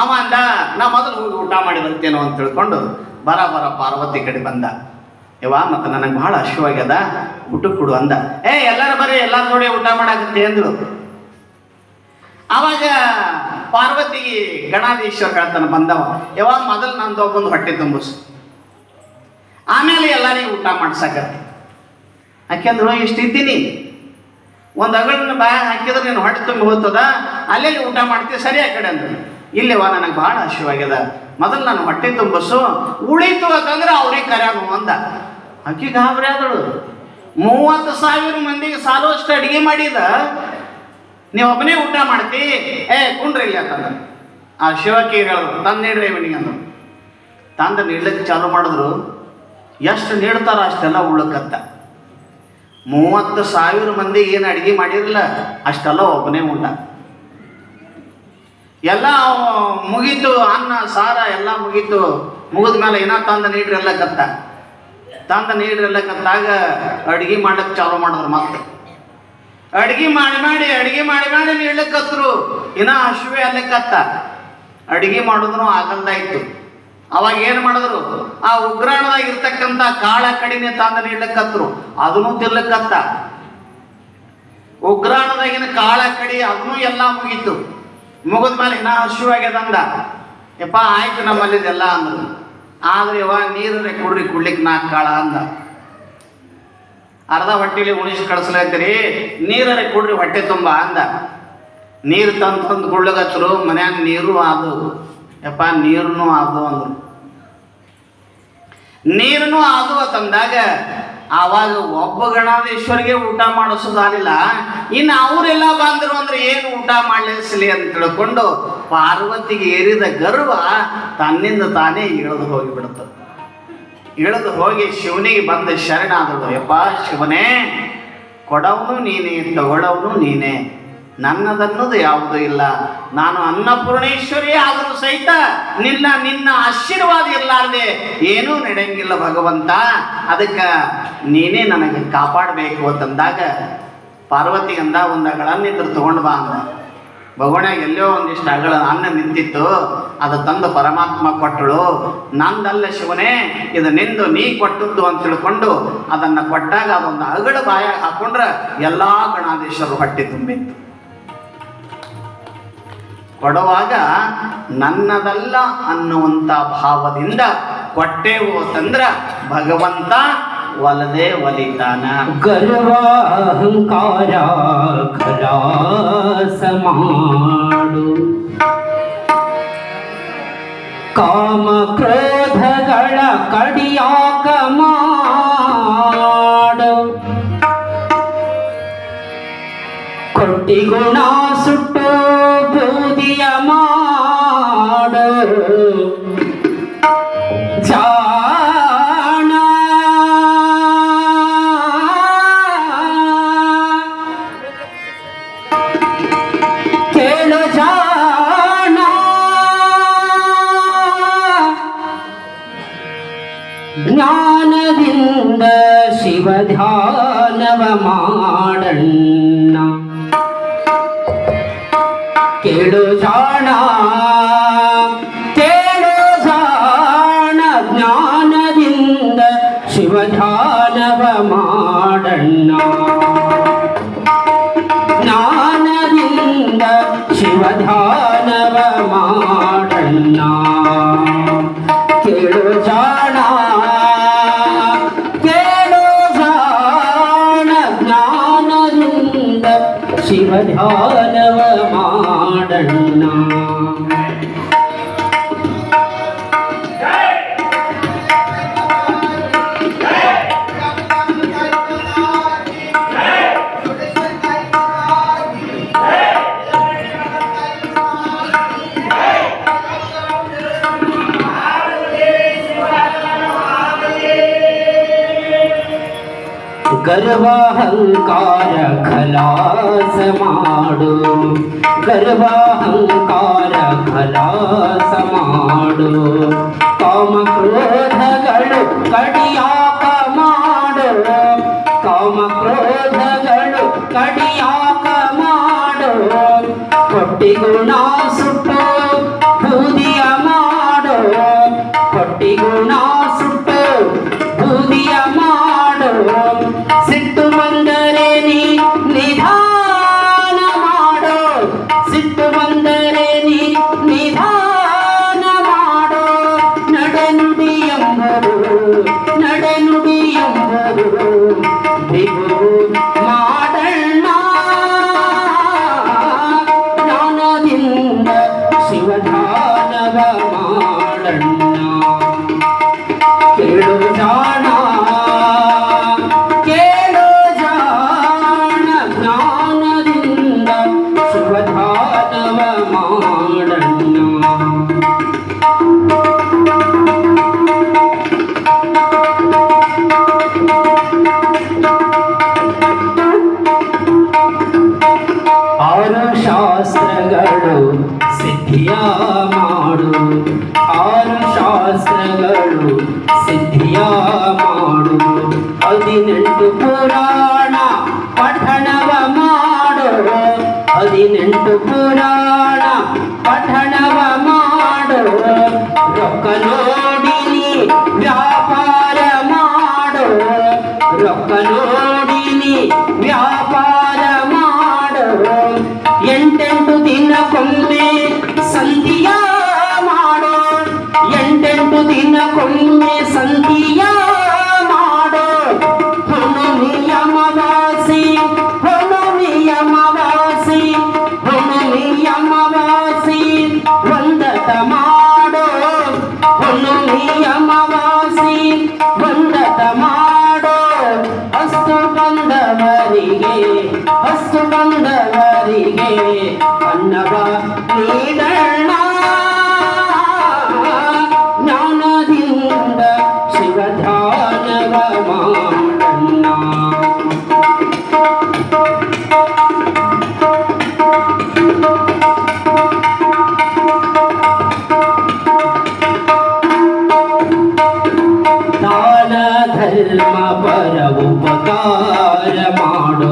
ಅವ ಅಂದ, ನಾ ಮೊದಲು ಹೋಗಿ ಊಟ ಮಾಡಿ ಬರ್ತೇನೋ ಅಂತ ತಿಳ್ಕೊಂಡು ಬರ ಪಾರ್ವತಿ ಕಡೆ ಬಂದ. ಯವ್ವ, ಮತ್ತು ನನಗೆ ಭಾಳ ಹಸಿವಾಗ್ಯದ, ಊಟಕ್ಕೆ ಕೊಡು ಅಂದ. ಎಲ್ಲರೂ ಬರೀ ಎಲ್ಲರ ನೋಡಿ ಊಟ ಮಾಡಾಕತ್ತೆ ಅಂದ್ರು. ಆವಾಗ ಪಾರ್ವತಿಗೆ ಗಣಾಧೀಶ್ವರ ಹೇಳ್ತಾನೆ ಬಂದವ, ಯವ್ವ ಮೊದಲು ನಂದು ಒಬ್ಬಂದು ಹೊಟ್ಟೆ ತುಂಬಿಸು, ಆಮೇಲೆ ಎಲ್ಲರಿಗೂ ಊಟ ಮಾಡ್ಸಕತ್ತೆ. ಯಾಕೆಂದ್ರು ಇಷ್ಟಿದ್ದೀನಿ, ಒಂದು ಅಗಳನ್ನ ಬಾಯ ಹಾಕಿದ್ರೆ ನೀನು ಹೊಟ್ಟೆ ತುಂಬಿ ಹೋಗ್ತದ, ಅಲ್ಲೇ ಊಟ ಮಾಡ್ತೀವಿ, ಸರಿ ಆ ಕಡೆ ಅಂದ್ರು. ಇಲ್ಲವ ನನಗೆ ಭಾಳ ಹಸಿವಾಗ್ಯದ, ಮೊದಲು ನಾನು ಹೊಟ್ಟೆ ತುಂಬಿಸು, ಉಳಿತು ಅಂತಂದ್ರೆ ಅವ್ರಿಗೆ ಕರ್ಯಾನು ಅಂದ. ಆಕಿ ಗಾಬರಿ ಆದಳು. 30 ಸಾವಿರ ಮಂದಿಗೆ ಸಾಲುವಷ್ಟು ಅಡಿಗೆ ಮಾಡಿದ, ನೀವು ಒಬ್ಬನೇ ಊಟ ಮಾಡ್ತಿ, ಕುಂಡ್ರಿ ಇಲ್ಲ ಅಂತಂದ್ರೆ. ಆ ಶಿವಕಿ ಹೇಳಿದ್ರು, ತಂದು ನೀಡ್ರಿ ಇವನಿಗೆ ಅಂದರು. ತಂದು ನೀಡ್ಲಿಕ್ಕೆ ಚಾಲು ಮಾಡಿದ್ರು. ಎಷ್ಟು ನೀಡ್ತಾರೋ ಅಷ್ಟೆಲ್ಲ ಉಳ್ಳಕತ್ತ. 30 ಸಾವಿರ ಮಂದಿಗೆ ಏನು ಅಡಿಗೆ ಮಾಡಿರಲಿಲ್ಲ, ಅಷ್ಟೆಲ್ಲ ಒಬ್ಬನೇ ಊಟ. ಎಲ್ಲ ಮುಗೀತು, ಅನ್ನ ಸಾರ ಎಲ್ಲ ಮುಗೀತು. ಮುಗಿದ ಮೇಲೆ ಏನೋ ತಂದು ನೀಡ್ರಿ ಎಲ್ಲ ಕತ್ತ. ತಂದು ನೀಡ್ರಿ ಎಲ್ಲ ಕತ್ತಾಗ ಅಡುಗೆ ಮಾಡ್ಲಿಕ್ಕೆ ಚಾಲು ಮಾಡಿದ್ರು. ಮತ್ತೆ ಅಡುಗೆ ಮಾಡಿ ನೀಡ್ಲಿಕ್ಕತ್ರು. ಇನ್ನ ಹಸುವೆ ಅಲ್ಲಕ್ಕತ್ತ. ಅಡುಗೆ ಮಾಡಿದ್ರು ಆಗಲ್ದಾಯ್ತು. ಅವಾಗ ಏನು ಮಾಡಿದ್ರು, ಆ ಉಗ್ರಾಣದಾಗ ಇರ್ತಕ್ಕಂಥ ಕಾಳ ಕಡಿನೆ ತಂದು ನೀಡ್ಲಿಕ್ಕತ್ರು. ಅದನ್ನು ತಿರ್ಲಿಕ್ಕತ್ತ. ಉಗ್ರಾಣದಾಗಿನ ಕಾಳ ಕಡಿ ಅದನ್ನು ಎಲ್ಲ ಮುಗೀತು. ಮುಗಿದ ಮೇಲೆ ಇನ್ನ ಹಸುವಾಗ್ಯದಂದ. ಯಪ್ಪ ಆಯ್ತು ನಮ್ಮಲ್ಲಿದೆಲ್ಲ ಅಂದರು. ಆದ್ರೆ ಇವ ನೀರೇ ಕುಡ್ರಿ ಕುಡ್ಲಿಕ್ಕೆ 4 ಕಾಳ ಅಂದ. ಅರ್ಧ ಹೊಟ್ಟಿಲಿ ಉಣಿಸಿ ಕಳಿಸ್ಲತ್ತೀರಿ, ನೀರೇ ಕುಡ್ರಿ ಹೊಟ್ಟೆ ತುಂಬ ಅಂದ. ನೀರು ತಂದು ಕುಡ್ಲಗತ್ತರು. ಮನ್ಯಾಗ ನೀರು ಅದು ಯಪ್ಪ ನೀರನ್ನು ಅದು ಅಂದ್ರು. ನೀರನ್ನು ಅದು ತಂದಾಗ ಆವಾಗ ಒಬ್ಬ ಗಣಾಧೀಶ್ವರಿಗೆ ಊಟ ಮಾಡಿಸೋದಾಗಿಲ್ಲ, ಇನ್ನು ಅವರೆಲ್ಲ ಬಂದರು ಅಂದ್ರೆ ಏನು ಊಟ ಮಾಡಲಿಸಲಿ ಅಂತ ತಿಳ್ಕೊಂಡು ಪಾರ್ವತಿಗೆ ಏರಿದ ಗರ್ವ ತನ್ನಿಂದ ತಾನೇ ಇಳಿದು ಹೋಗಿಬಿಡುತ್ತದೆ. ಇಳಿದು ಹೋಗಿ ಶಿವನಿಗೆ ಬಂದ ಶರಣಾದಳು. ಯಪ್ಪ ಶಿವನೇ, ಕೊಡವನು ನೀನೇ, ತಗೊಳ್ಳವನು ನೀನೇ, ನನ್ನದನ್ನೋದು ಯಾವುದೂ ಇಲ್ಲ. ನಾನು ಅನ್ನಪೂರ್ಣೇಶ್ವರಿ ಆದರೂ ಸಹಿತ ನಿನ್ನ ಆಶೀರ್ವಾದ ಇರಲಾರ್ದೆ ಏನೂ ನಡೆಯಂಗಿಲ್ಲ ಭಗವಂತ. ಅದಕ್ಕೆ ನೀನೇ ನನಗೆ ಕಾಪಾಡಬೇಕು ಅಂತಂದಾಗ ಪಾರ್ವತಿಗಂದ ಒಂದು ಅಗಳನ್ನಿದ್ರು ತೊಗೊಂಡು ಬಾ ಅಂದ. ಭಗವಣ್ಯಾಗ ಎಲ್ಲೋ ಒಂದಿಷ್ಟು ಅಗಳ ಅನ್ನ ನಿಂತಿತ್ತು, ಅದು ತಂದು ಪರಮಾತ್ಮ ಕೊಟ್ಟಳು. ನಂದಲ್ಲ ಶಿವನೇ, ಇದು ನಿಂದು, ನೀ ಕೊಟ್ಟದ್ದು ಅಂತ ತಿಳ್ಕೊಂಡು ಅದನ್ನು ಕೊಟ್ಟಾಗ ಅದೊಂದು ಅಗಳ ಬಾಯಾಗ ಹಾಕೊಂಡ್ರೆ ಎಲ್ಲ ಗಣಾಧೀಶರು ಹೊಟ್ಟೆ ತುಂಬಿತ್ತು. ಕೊಡುವಾಗ ನನ್ನದಲ್ಲ ಅನ್ನುವಂಥ ಭಾವದಿಂದ ಕೊಟ್ಟೆವು ಅಂತಂದ್ರ ಭಗವಂತ ಒಲದೆ ಒಲಿತಾನ. ಗರ್ವಾಹಂಕಾರ ಖಲಾಸ ಮಾಡು, ಕಾಮ ಕ್ರೋಧಗಳ ಕಡಿಯಾಕ ಮಾಡು, ಕೊಟ್ಟಿ ಗುಣ ಸುಟ್ಟು ಬೂದಿಯ ಮಾಡು, ಜಾಣ ಕೇಳು ಜಾಣ, ಜ್ಞಾನದಿಂದ ಶಿವಧ್ಯಾನವ ಮಾಡಣ್ಣ. ಕೇಳು ಜಾಣ, ಕೇಳು ಜಾಣ, ಜ್ಞಾನದಿಂದ ಶಿವಧ್ಯಾನವ ಮಾಡಣ್ಣ. ಜ್ಞಾನದಿಂದ ಶಿವಧ್ಯಾನವ ಮಾಡಣ್ಣ. ಕೇಳು ಜಾಣ, ಕೇಳು ಜಾಣ, ಜ್ಞಾನದಿಂದ ಶಿವಧ್ಯಾನವ ಮಾಡಣ್ಣ. ಗರ್ವಾಹಂಕಾರ ಖಲಾಸ ಮಾಡು, ಗರ್ವಾಹಂಕಾರ ಖಲಾಸ ಮಾಡು, ಕಾಮ ಕ್ರೋಧಗಳು ಕಡಿಯಾಕ ಮಾಡು, ಕಾಮ ಕ್ರೋಧಗಳು ಕಡಿಯಾಕ ಮಾಡು, ಕೊಟ್ಟಿ ಗುಣ ಸುಟ್ಟು ಬೂದಿಯ ಮಾಡು, ಕೊಟ್ಟಿ ಗುಣ ಸುಟ್ಟು ಬೂದಿಯ ಮಾಡು, ಸಿಟ್ಟು ಬಂದರೆ ನೀ ನಿಧಾನ ಮಾಡು, ಸಿಟ್ಟು ಬಂದರೆ ನೀ ನಿಧಾನ ಮಾಡು, ನಡೆನುಡಿ ಎಂಬುದು, ನಡೆನುಡಿ ಎಂಬುದು ಬಿಗು ಮಾಡಣ್ಣ. ಜ್ಞಾನದಿಂದ ಶಿವಧ್ಯಾನವ ಮಾಡಣ್ಣ. ಕೇಳು ಜಾಣ, ಕೇಳು ಜಾಣ, ಜ್ಞಾನದಿಂದ ಶಿವಧ್ಯಾನವ ಮಾಡಣ್ಣ. ಆರು ಶಾಸ್ತ್ರಗಳು ಸಿದ್ಧಿಯ ಮಾಡು, ಆರು ಶಾಸ್ತ್ರಗಳು ಸಿದ್ಧಿಯ ಮಾಡು, 18 ಪುರಾಣ ಪಠಣವ ಮಾಡು, 18 ಪುರಾಣ ಪಠಣವ ಮಾಡು, ರೊಕ್ಕ ನೋಡಿ ನೀ ವ್ಯಾಪಾರ ಮಾಡು, ರೊಕ್ಕ ನೋಡಿ ನೀ ವ್ಯಾಪಾರ ಮಾಡು, 8 ದಿನಕ್ಕೊಮ್ಮೆ ಸಂಧಿಯ ಮಾಡು, 8 ದಿನಕ್ಕೊಮ್ಮೆ ಅಮಾವಾಸಿ ವಂದತ ಮಾಡೋ ಹುಣ್ಣಿಮೆ ಅಮಾವಾಸಿ ವಂದತ ಮಾಡೋ ಅಸ್ತು ಬಂದವರಿಗೆ ಅನ್ನವ ನೀಡಣ್ಣ ಜ್ಞಾನದಿಂದ ಶಿವಧ್ಯಾನವ ಮಾಡಣ್ಣ. ದಾನ ಧರ್ಮ ಪರ ಉಪಕಾರ ಮಾಡೋ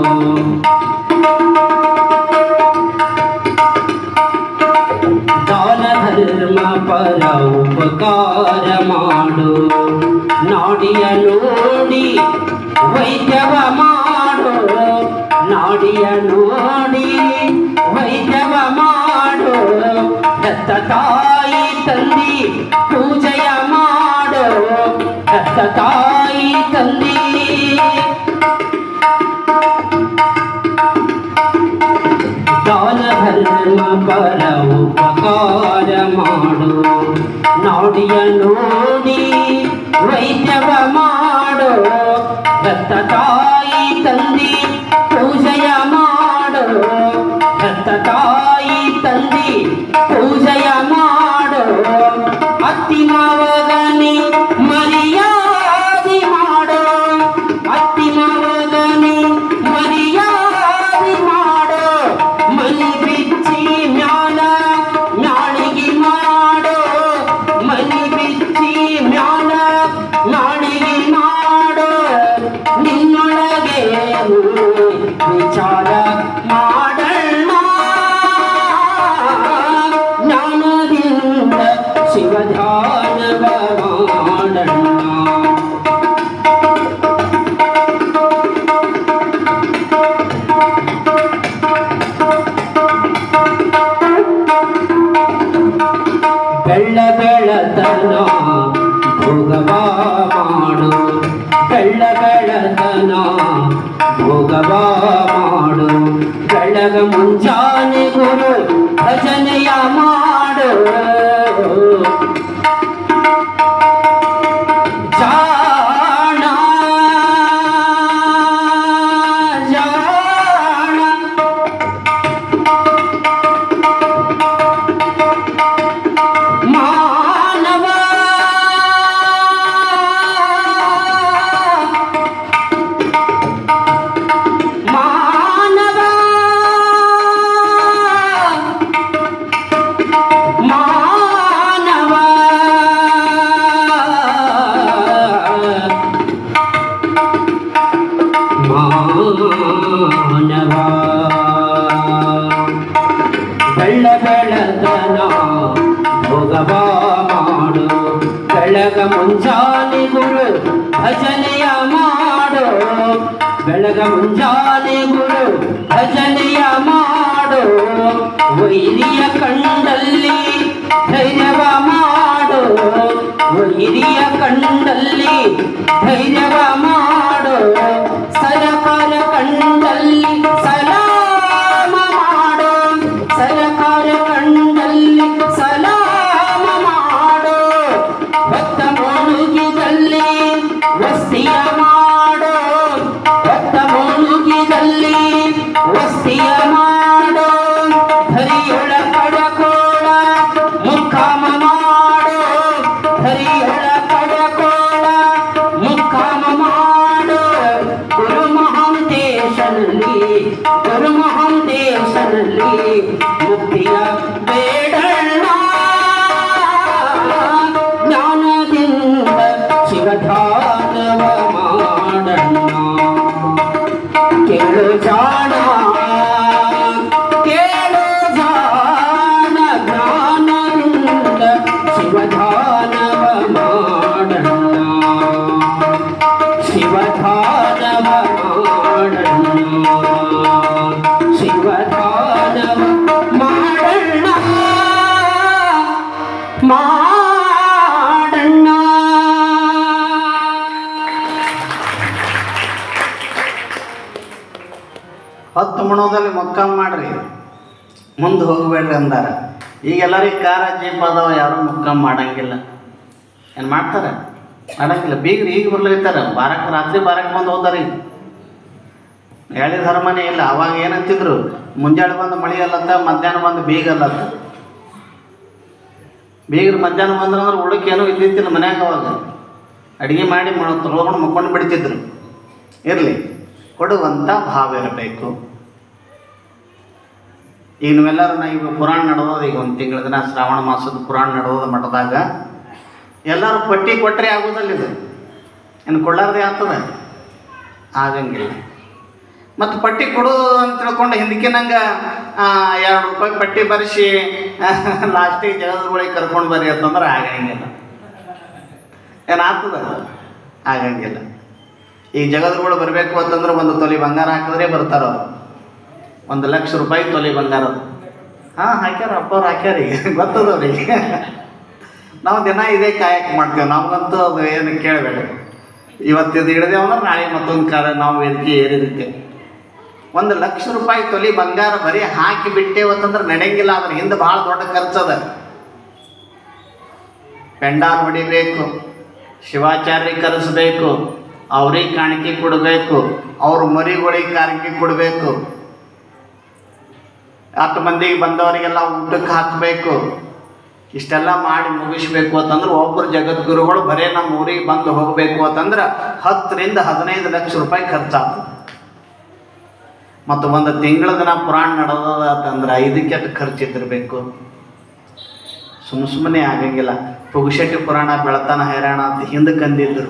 ದಾನ ಧರ್ಮ ಪರ ಉಪಕಾರ ಮಾಡು ನಾಡಿಯ ನೋಡಿ ವೈದ್ಯವ ಮಾಡು ನಾಡಿಯ ನೋಡಿ ವೈದ್ಯವ ಮಾಡು ದತ್ತ ತಾಯಿ ತಂದಿ ಪೂಜೆಯ ಮಾಡು ದತ್ತ ತಾಯಿ ತಂದಿ ದಾನ ಧರ್ಮ ಪರ ಉಪಕಾರ ಮಾಡು ನಾಡಿಯ ನೋಡಿ ವೈದ್ಯವ ಮಾಡು ದತ್ತ ತಾಯಿ ತಂದಿ ಪೂಜೆಯ ಮಾಡು ದತ್ತ ತಾಯಿ ತಂದಿ ಪೂಜೆಯ ಮಾಡು ಅತ್ತಿ ಮಾವಗನಿ ಮರ್ಯಾದೆ ಮಾಡು ಅತ್ತಿ ಮಾವಗನಿ ಮರ್ಯಾದೆ ಮಾಡು ಮನಿ ಬಿಚ್ಚಿ ಮ್ಯಾಲ ಮ್ಯಾಳಿಗೆ ಮಾಡು ಮನಿ ಬಿಚ್ಚಿ ಮ್ಯಾಲ ಮ್ಯಾಳಿಗೆ ಮಾಡು ನಿನ್ನೊಳಗೆ ವಿಚಾರ ಮಾಡಣ್ಣ ಜ್ಞಾನದಿಂದ ಶಿವಧ್ಯಾನವ ಮಾಡಣ್ಣ. ಬೆಳ್ಳತನ ಭೋಗವ ಮಾಡು ಬೆಳ್ಳತನ ಭೋಗವ ಮಾಡು ಬೆಳಗ ಮುಂಜಾನೆ ಗುರು ಭಜನೆಯ ಮಾಡು ಜಾಣ ಜಾಣ ಮಾನವ ಮಾನವ ಮಾನವ ಮಾನವ ಬೆಳತನ ಭೋಗವ ಮಾಡು ಬೆಳಗ ಮುಂಜಾನೆ ಗುರು ಭಜನೆಯ ಮಾಡು ಬೆಳಗ ಮುಂಜಾನೆ ಗುರು ಭಜನೆಯ ಮಾಡು ವೈರಿಯ ಕಂಡಲ್ಲಿ ಧೈರ್ಯವ ಮಾಡು ವೈರಿಯ ಕಂಡಲ್ಲಿ ಧೈರ್ಯವ ಮಾಡು ಸರಕಾರ ಕಂಡಲ್ಲಿ ಸಲಾಮ ಮಾಡು ಸರಕಾರ ಕಂಡಲ್ಲಿ ಸಲಾಮ ಮಾಡು ಭಕ್ತ ಮುಳುಗಿದಲ್ಲಿ ವಸ್ತಿಯ ಮಾಡು ಭಕ್ತ ಮುಳುಗಿದಲ್ಲಿ ವಸ್ತಿಯ ಮಾಡು ಹರಿಯೊಳ ಕಡಕೋಳ ಮುಖಾಮ ಮಾಡು ಹರಿಯೊಳ ಕಡಕೋಳ ಮುಖಾಮ ಮಾಡು ಗುರು ಮಹಾಂತೇಶನಲ್ಲಿ ಮುಕ್ತಿಯ ಬೇಡಣ್ಣ ಜ್ಞಾನದಿಂದ ಶಿವಧ್ಯಾನವ ಮಾಡಣ್ಣ. ಕೇಳು ಜಾಣ ಕೇಳು ಜಾಣ ಜ್ಞಾನದಿಂದ ಶಿವಧ್ಯಾನವ ಮಾಡಣ್ಣ ಶಿವಧ್ಯಾನವ ಮಾಡಣ್ಣ ಶಿವಧ್ಯಾನವ ಮಾಡಣ್ಣ ಮಾಡಣ್ಣ. ಹೊತ್ತು ಮುಣೋದಲ್ಲಿ ಮೊಕ್ಕ ಮಾಡ್ರಿ. ಮುಂದೆ ಹೋಗಬೇಡ್ರಿ ಅಂದಾರ. ಈಗ ಎಲ್ಲರಿಗೆ ಕಾರ ಜೀಪ್ ಅದಾವ, ಯಾರೂ ಮುಖ ಮಾಡಂಗಿಲ್ಲ. ಏನು ಮಾಡ್ತಾರೆ? ಮಾಡಂಗಿಲ್ಲ. ಬೀಗ್ರಿ ಈಗ ಬರ್ಲಿರ್ತಾರೆ, ಬಾರಕ್ಕೆ ರಾತ್ರಿ ಬಾರಕ್ಕೆ ಬಂದು ಹೋದಾರ. ಈಗ ಹೇಳಿ ಧರ್ಮನೇ ಇಲ್ಲ. ಅವಾಗ ಏನಂತಿದ್ರು, ಮುಂಜಾನೆ ಬಂದು ಮಳೆ ಅಲ್ಲತ್ತ, ಮಧ್ಯಾಹ್ನ ಬಂದು ಬೀಗಲ್ಲತ್ತ. ಬೀಗ್ರು ಮಧ್ಯಾಹ್ನ ಬಂದ್ರಂದ್ರೆ ಉಳಕ್ಕೆ ಏನೂ ಇದ್ದಿತ್ತಿಲ್ಲ ಮನ್ಯಾಗ. ಅವಾಗ ಅಡುಗೆ ಮಾಡಿ ತೊಳ್ಕೊಂಡು ಮುಕ್ಕೊಂಡು ಬಿಡ್ತಿದ್ರು. ಇರಲಿ, ಕೊಡುವಂಥ ಭಾವ ಇರಬೇಕು. ಈಗ ನೀವೆಲ್ಲರೂ ಈಗ ಪುರಾಣ ನಡೆದೋದು, ಈಗ ಒಂದು ತಿಂಗಳ ದಿನ ಶ್ರಾವಣ ಮಾಸದ ಪುರಾಣ ನಡೆದೋದು ಮಠದಾಗ. ಎಲ್ಲರೂ ಪಟ್ಟಿ ಕೊಟ್ಟರೆ ಆಗೋದಲ್ಲ ಇದು, ಏನು ಕೊಳ್ಳಾರ್ದೇ ಆಗ್ತದೆ? ಆಗಂಗಿಲ್ಲ. ಮತ್ತು ಪಟ್ಟಿ ಕೊಡೋದು ಅಂತ ತಿಳ್ಕೊಂಡು ಹಿಂದಕ್ಕಿನಂಗೆ 2 ರೂಪಾಯಿ ಪಟ್ಟಿ ಬರೆಸಿ ಲಾಸ್ಟಿಗೆ ಜಗದ್ಗಳಿಗೆ ಕರ್ಕೊಂಡು ಬರ್ರಿ ಅಂತಂದ್ರೆ ಆಗಂಗಿಲ್ಲ. ಏನಾಗ್ತದೆ? ಆಗಂಗಿಲ್ಲ. ಈಗ ಜಗದ್ಗಳು ಬರಬೇಕು ಅಂತಂದ್ರೆ 1 ತೊಲೆ ಬಂಗಾರ ಹಾಕಿದ್ರೆ ಬರ್ತಾರವ್ರು. 1 ಲಕ್ಷ ರೂಪಾಯಿ ತೊಲೆ ಬಂಗಾರ. ಹಾಕ್ಯಾರ, ಅಪ್ಪವ್ರು ಹಾಕ್ಯಾರ. ಈಗ ಗೊತ್ತದವ್ರಿಗೆ. ನಾವು ದಿನ ಇದೇ ಕಾಯಕ್ಕೆ ಮಾಡ್ತೇವೆ. ನಮಗಂತೂ ಅದು ಏನು ಕೇಳಬೇಡ. ಇವತ್ತಿದು ಹಿಡಿದೇವು ಅಂದ್ರೆ ನಾಳೆ ಮತ್ತೊಂದು ಕಾರ ನಾವು ವೇದಿಕೆ ಏರಿರುತ್ತೆ. 1 ಲಕ್ಷ ರೂಪಾಯಿ ತೊಲೆ ಬಂಗಾರ ಬರೀ ಹಾಕಿ ಬಿಟ್ಟೇವತ್ತಂದ್ರೆ ನಡೆಯಂಗಿಲ್ಲ. ಅದ್ರ ಹಿಂದೆ ಭಾಳ ದೊಡ್ಡ ಖರ್ಚದ. ಪೆಂಡಾಲ್ ಹೊಡಿಬೇಕು, ಶಿವಾಚಾರ್ಯ ಕರೆಸಬೇಕು, ಅವ್ರಿಗೆ ಕಾಣಿಕೆ ಕೊಡಬೇಕು, ಅವ್ರ ಮರಿಗಳಿಗೆ ಕಾಣಿಕೆ ಕೊಡಬೇಕು, 10 ಮಂದಿಗೆ ಬಂದವರಿಗೆಲ್ಲ ಊಟಕ್ಕೆ ಹಾಕಬೇಕು. ಇಷ್ಟೆಲ್ಲ ಮಾಡಿ ಮುಗಿಸ್ಬೇಕು ಅಂತಂದ್ರೆ ಒಬ್ಬರು ಜಗದ್ಗುರುಗಳು ಬರೀ ನಮ್ಮ ಊರಿಗೆ ಬಂದು ಹೋಗಬೇಕು ಅಂತಂದ್ರೆ 10 ರಿಂದ 15 ಲಕ್ಷ ರೂಪಾಯಿ ಖರ್ಚಾಗ್ತದೆ. ಮತ್ತು 1 ತಿಂಗಳ ದಿನ ಪುರಾಣ ನಡೆದದ ಅಂತಂದ್ರೆ 5 ಕೆಟ್ಟ ಖರ್ಚಿದ್ದಿರಬೇಕು. ಸುಮ್ಮನೆ ಆಗಂಗಿಲ್ಲ. ಪುಗುಶೆಟ್ಟಿ ಪುರಾಣ ಬೆಳತಾನ ಹೈರಾಣ ಅಂತ ಹಿಂದಕ್ಕೆ ಅಂದಿದ್ರು.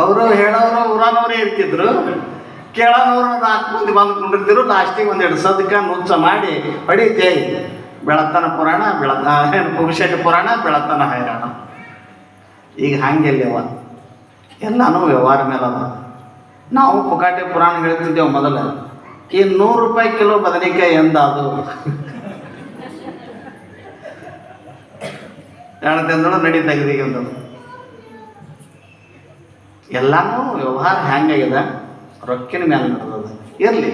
ಅವರು ಹೇಳೋರು ಊರಾನವರೇ ಇರ್ತಿದ್ರು, ಕೇಳೋನವ್ರು 4 ಮಂದಿ ಬಂದು ಕೊಂಡಿರ್ತಿರು. ಲಾಸ್ಟಿಗೆ 1 ಸದ್ಕ ನುಚ್ಚ ಮಾಡಿ ಹೊಡಿತೇ ಬೆಳತನ ಪುರಾಣ ಪುಗುಶೆಟ್ಟಿ ಪುರಾಣ ಬೆಳತನ ಹೈರಾಣ. ಈಗ ಹಂಗೆಲ್ಲವ ಎಲ್ಲನೂ ವ್ಯವಹಾರ ಮೇಲೆ ಅದ. ನಾವು ಪುಕಾಟೆ ಪುರಾಣ ಹೇಳ್ತಿದ್ದೇವೆ ಮೊದಲು. ಈ 100 ರೂಪಾಯಿ ಕಿಲೋ ಬದನೆಕಾಯಿ ಎಂದ ಅದು 2 ದಿನದೊಳಗೆ ನಡೀತಾಗಿದೆ ಈಗ ಅಂತಂದು. ಎಲ್ಲನೂ ವ್ಯವಹಾರ ಹೆಂಗಾಗಿದೆ? ರೊಕ್ಕಿನ ಮೇಲೆ ನಡೆದದು. ಇರಲಿ,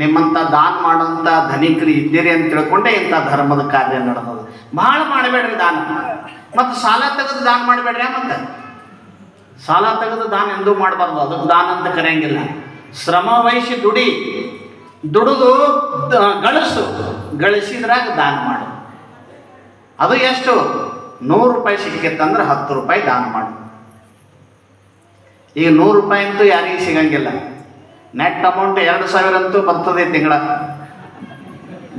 ನಿಮ್ಮಂಥ ದಾನ ಮಾಡೋಂಥ ಧನಿಕರು ಇದ್ದೀರಿ ಅಂತ ತಿಳ್ಕೊಂಡೆ ಇಂಥ ಧರ್ಮದ ಕಾರ್ಯ ನಡೆದದು. ಭಾಳ ಮಾಡಬೇಡ್ರಿ ದಾನ. ಮತ್ತು ಸಾಲ ತೆಗೆದು ದಾನ ಮಾಡಬೇಡ್ರಿ. ಮತ್ತು ಸಾಲ ತೆಗೆದು ದಾನ ಎಂದೂ ಮಾಡಬಾರ್ದು. ಅದಕ್ಕೆ ದಾನ ಅಂತ ಕರೆಯಂಗಿಲ್ಲ. ಶ್ರಮ ವಹಿಸಿ ದುಡಿದು ಗಳಿಸಿದ್ರಾಗ ದಾನ ಮಾಡು. ಅದು ಎಷ್ಟು? 100 ರೂಪಾಯಿ ಸಿಕ್ಕಿತ್ತಂದ್ರೆ 10 ರೂಪಾಯಿ ದಾನ ಮಾಡು. ಈಗ 100 ರೂಪಾಯಿ ಅಂತೂ ಯಾರಿಗೂ ಸಿಗಂಗಿಲ್ಲ. ನೆಟ್ ಅಮೌಂಟ್ 2000 ಅಂತೂ ಬರ್ತದೆ ತಿಂಗಳ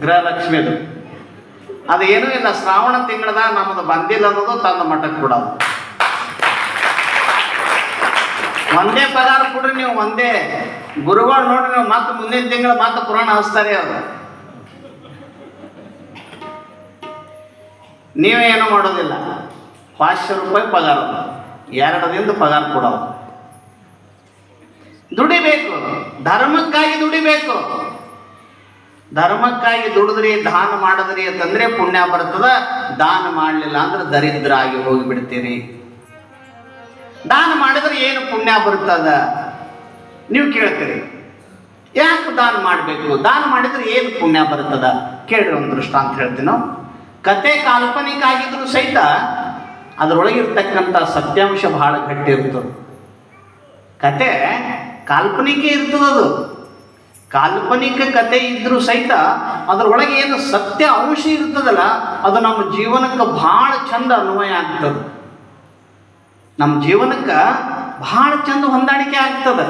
ಗೃಹಲಕ್ಷ್ಮಿದು. ಅದು ಏನೂ ಇಲ್ಲ. ಶ್ರಾವಣ ತಿಂಗಳದಾಗ ನಮ್ಮದು ಬಂದಿಲ್ಲ ಅನ್ನೋದು ತಂದ ಮಠಕ್ಕೆ ಕೊಡೋದು. ಒಂದೇ ಪಗಾರ ಕೊಡ್ರಿ ನೀವು. ಒಂದೇ ಗುರುಗಳು ನೋಡ್ರಿ ನೀವು. ಮತ್ತೆ ಮುಂದಿನ ತಿಂಗಳು ಮತ್ತೆ ಪುರಾಣ ಹಚ್ತಾರೆ ಅವರು. ನೀವೇನು ಮಾಡೋದಿಲ್ಲ. 500 ರೂಪಾಯಿ ಪಗಾರ, 2 ದಿನದ ಪಗಾರ ಕೊಡೋದು. ದುಡಿಬೇಕು, ಧರ್ಮಕ್ಕಾಗಿ ದುಡಿಬೇಕು. ಧರ್ಮಕ್ಕಾಗಿ ದುಡಿದ್ರಿ, ದಾನ ಮಾಡಿದ್ರಿ ಅಂತಂದ್ರೆ ಪುಣ್ಯ ಬರ್ತದ. ದಾನ ಮಾಡಲಿಲ್ಲ ಅಂದ್ರೆ ದರಿದ್ರ ಆಗಿ ಹೋಗಿಬಿಡ್ತೀರಿ. ದಾನ ಮಾಡಿದ್ರೆ ಏನು ಪುಣ್ಯ ಬರ್ತದ ನೀವು ಕೇಳ್ತೀರಿ. ಯಾಕೆ ದಾನ ಮಾಡಬೇಕು? ದಾನ ಮಾಡಿದ್ರೆ ಏನು ಪುಣ್ಯ ಬರ್ತದ ಕೇಳ್ರಿ. ಒಂದು ದೃಷ್ಟಾಂತ ಹೇಳ್ತೀನಿ. ಕತೆ ಕಾಲ್ಪನಿಕ ಆಗಿದ್ರು ಸಹಿತ ಅದರೊಳಗಿರ್ತಕ್ಕಂಥ ಸತ್ಯಾಂಶ ಬಹಳ ಗಟ್ಟಿ ಇರ್ತದೆ. ಕತೆ ಕಾಲ್ಪನಿಕ ಇರ್ತದದು. ಕಾಲ್ಪನಿಕ ಕತೆ ಇದ್ರೂ ಸಹಿತ ಅದರೊಳಗೆ ಏನು ಸತ್ಯ ಅಂಶ ಇರ್ತದಲ್ಲ, ಅದು ನಮ್ಮ ಜೀವನಕ್ಕೆ ಭಾಳ ಚಂದ ಅನ್ವಯ ಆಗ್ತದೆ. ನಮ್ಮ ಜೀವನಕ್ಕೆ ಭಾಳ ಚಂದ ಹೊಂದಾಣಿಕೆ ಆಗ್ತದೆ.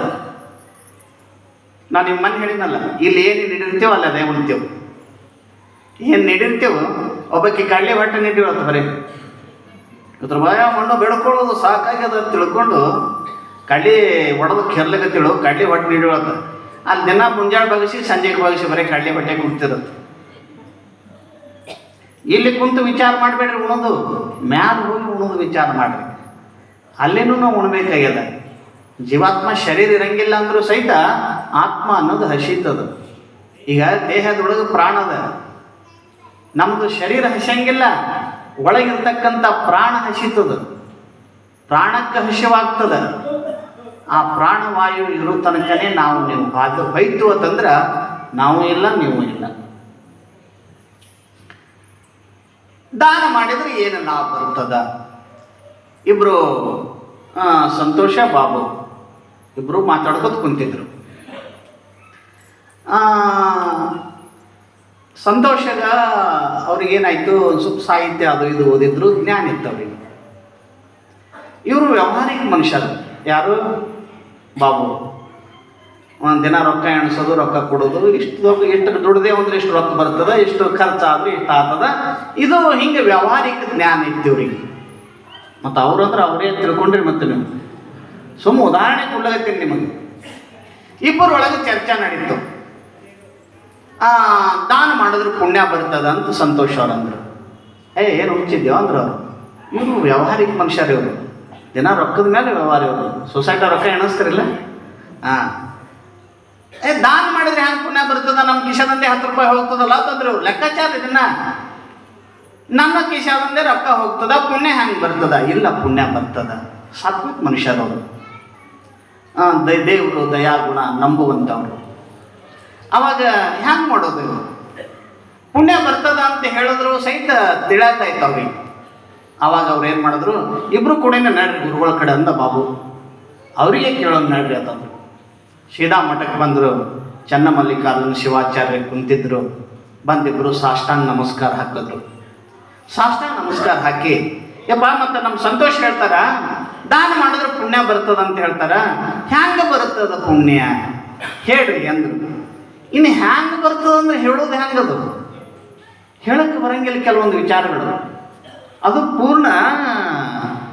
ನಾನು ನಿಮ್ಮ ಮನೆ ಹೇಳಿದ್ನಲ್ಲ, ಇಲ್ಲಿ ಏನು ನೀಡಿರ್ತೇವೆ ಅಲ್ಲ ಅದೇ ಉಣ್ತೇವೆ. ಏನು ನೀಡಿರ್ತೇವೆ, ಒಬ್ಬಕ್ಕೆ ಕಳ್ಳಿ ಹೊಟ್ಟೆ ನೀಡಿವತ್ತು ಬರೀ ಇದ್ರ ಭಯ ಮಣ್ಣು ಬೆಳ್ಕೊಳ್ಳೋದು ಸಾಕಾಗ್ಯದ ತಿಳ್ಕೊಂಡು ಕಳ್ಳಿ ಹೊಡೆದು ಕೆರ್ಲಕತ್ತಿಳು. ಕಳ್ಳಿ ಹೊಟ್ಟೆ ನೀಡಿವತ್ತು ಅಲ್ಲಿ ದಿನ ಮುಂಜಾನೆ ಬಗಸಿ ಸಂಜೆಗೆ ಬಗಸಿ ಬರೀ ಕಳ್ಳಿ ಹೊಟ್ಟೆ ಕುಡ್ತಿರುತ್ತೆ. ಇಲ್ಲಿ ಕುಂತು ವಿಚಾರ ಮಾಡಬೇಡ್ರಿ. ಉಣೋದು ಮ್ಯಾಲ ಹೋಗಿ ಉಣೋದು ವಿಚಾರ ಮಾಡಿರಿ. ಅಲ್ಲೇನೂ ನಾವು ಉಣ್ಬೇಕಾಗ್ಯದ. ಜೀವಾತ್ಮ ಶರೀರ ಇರಂಗಿಲ್ಲ ಅಂದರೂ ಸಹಿತ ಆತ್ಮ ಅನ್ನೋದು ಹಸಿತದ. ಈಗ ದೇಹದೊಳಗೆ ಪ್ರಾಣ ಅದ. ನಮ್ಮದು ಶರೀರ ಹಸಿಯಂಗಿಲ್ಲ, ಒಳಗಿರ್ತಕ್ಕಂಥ ಪ್ರಾಣ ಹಸಿತದ. ಪ್ರಾಣಕ್ಕೆ ಹಸಿವಾಗ್ತದ. ಆ ಪ್ರಾಣವಾಯು ಇರೋ ತನಕನೇ ನಾವು ನೀವು ಅದು ಹೋಯ್ತು ಅಂತಂದ್ರೆ ನಾವು ಇಲ್ಲ ನೀವು ಇಲ್ಲ. ದಾನ ಮಾಡಿದ್ರೆ ಏನು ಲಾಭ ಬರ್ತದ? ಇಬ್ರು ಸಂತೋಷ ಬಾಬು ಇಬ್ರು ಮಾತಾಡ್ಕೊತ ಕುಂತಿದ್ರು. ಸಂತೋಷಗ ಅವ್ರಿಗೇನಾಯ್ತು, ಸ್ವಲ್ಪ ಸಾಹಿತ್ಯ ಅದು ಇದು ಓದಿದ್ರು, ಜ್ಞಾನ ಇತ್ತು ಅವ್ರಿಗೆ. ಇವರು ವ್ಯಾವಹಾರಿಕ ಮನುಷ್ಯರು. ಯಾರು? ಬಾಬು. ಒಂದು ದಿನ ರೊಕ್ಕ ಎಣಿಸೋದು, ರೊಕ್ಕ ಕೊಡೋದು, ಎಷ್ಟು ದುಡ್ದೇ ಅಂದ್ರೆ ಇಷ್ಟು ರೊಕ್ಕ ಬರ್ತದ, ಇಷ್ಟು ಖರ್ಚಾದ್ರೆ ಇಷ್ಟು ಆಗ್ತದ, ಇದು ಹಿಂಗೆ ವ್ಯಾವಹಾರಿಕ ಜ್ಞಾನ ಇತ್ತು ಇವ್ರಿಗೆ. ಮತ್ತು ಅವ್ರಂದ್ರೆ ಅವರೇ ತಿಳ್ಕೊಂಡ್ರಿ. ಮತ್ತು ನೀವು ಸುಮ್ಮ ಉದಾಹರಣೆ ಕೊಡ್ಲಾಗತ್ತೀನಿ ನಿಮಗೆ. ಇಬ್ಬರೊಳಗೆ ಚರ್ಚೆ ನಡೀತು. ದಾನ ಮಾಡಿದ್ರೆ ಪುಣ್ಯ ಬರ್ತದ ಅಂತ ಸಂತೋಷ ಅವ್ರಂದ್ರು. ಏನು ಹುಚ್ಚಿದ್ಯೋ ಅಂದ್ರು ಅವರು. ಇವರು ವ್ಯಾವಹಾರಿಕ ಮನುಷ್ಯರು, ಇವರು ದಿನ ರೊಕ್ಕದ ಮೇಲೆ ವ್ಯವಹಾರ. ಇವರು ಸೊಸೈಟಿ ರೊಕ್ಕ ಎಣಿಸ್ತಾರಿಲ್ಲ. ದಾನ ಮಾಡಿದ್ರೆ ಹ್ಯಾಂಗೆ ಪುಣ್ಯ ಬರ್ತದ? ನಮ್ಮ ಕಿಶದಂದೆ 10 ರೂಪಾಯಿ ಹೋಗ್ತದಲ್ಲ ಅಂತಂದ್ರೆ ಇವ್ರು ಲೆಕ್ಕಾಚಾರ. ಇದನ್ನ ನಮ್ಮ ಕಿಶದಂದೆ ರೊಕ್ಕ ಹೋಗ್ತದ, ಪುಣ್ಯ ಹೆಂಗೆ ಬರ್ತದ? ಇಲ್ಲ, ಪುಣ್ಯ ಬರ್ತದ. ಸಾತ್ವಿಕ ಮನುಷ್ಯರವರು, ದೇವರು ದಯಾಗುಣ ನಂಬುವಂಥವ್ರು. ಅವಾಗ ಹ್ಯಾಂಗೆ ಮಾಡೋದು? ಪುಣ್ಯ ಬರ್ತದ ಅಂತ ಹೇಳಿದ್ರು ಸಹಿತ ತಿಳಿಯಾತಾಯ್ತು ಅವ್ರಿಗೆ. ಅವಾಗ ಅವ್ರು ಏನು ಮಾಡಿದ್ರು, ಇಬ್ರು ಕೂಡ ನಡ್ರಿ ಗುರುಗಳ ಕಡೆ ಅಂದ ಬಾಬು. ಅವರಿಗೆ ಕೇಳೋದು ನಡ್ರಿ ಅಂತಂದ್ರು. ಸೀದಾ ಮಠಕ್ಕೆ ಬಂದರು. ಚನ್ನಮಲ್ಲಿಕಾರ್ಜುನ ಶಿವಾಚಾರ್ಯ ಕುಂತಿದ್ರು. ಬಂದಿಬ್ಬರು ಸಾಷ್ಟಾಂಗ ನಮಸ್ಕಾರ ಹಾಕಿದ್ರು. ಸಾಷ್ಟಾಂಗ ನಮಸ್ಕಾರ ಹಾಕಿ, ಯಪ್ಪ ಮತ್ತು ನಮ್ಮ ಸಂತೋಷ ಹೇಳ್ತಾರ ದಾನ ಮಾಡಿದ್ರೆ ಪುಣ್ಯ ಬರ್ತದ ಅಂತ ಹೇಳ್ತಾರ, ಹ್ಯಾಂಗೆ ಬರ್ತದ ಪುಣ್ಯ ಹೇಳ್ರಿ ಅಂದ್ರು. ಇನ್ನು ಹ್ಯಾಂಗೆ ಬರ್ತದ ಅಂದ್ರೆ ಹೇಳೋದು ಹೆಂಗದು? ಹೇಳಕ್ಕೆ ಬರಂಗಿಲ್ಲ ಕೆಲವೊಂದು ವಿಚಾರಗಳು. ಅದು ಪೂರ್ಣ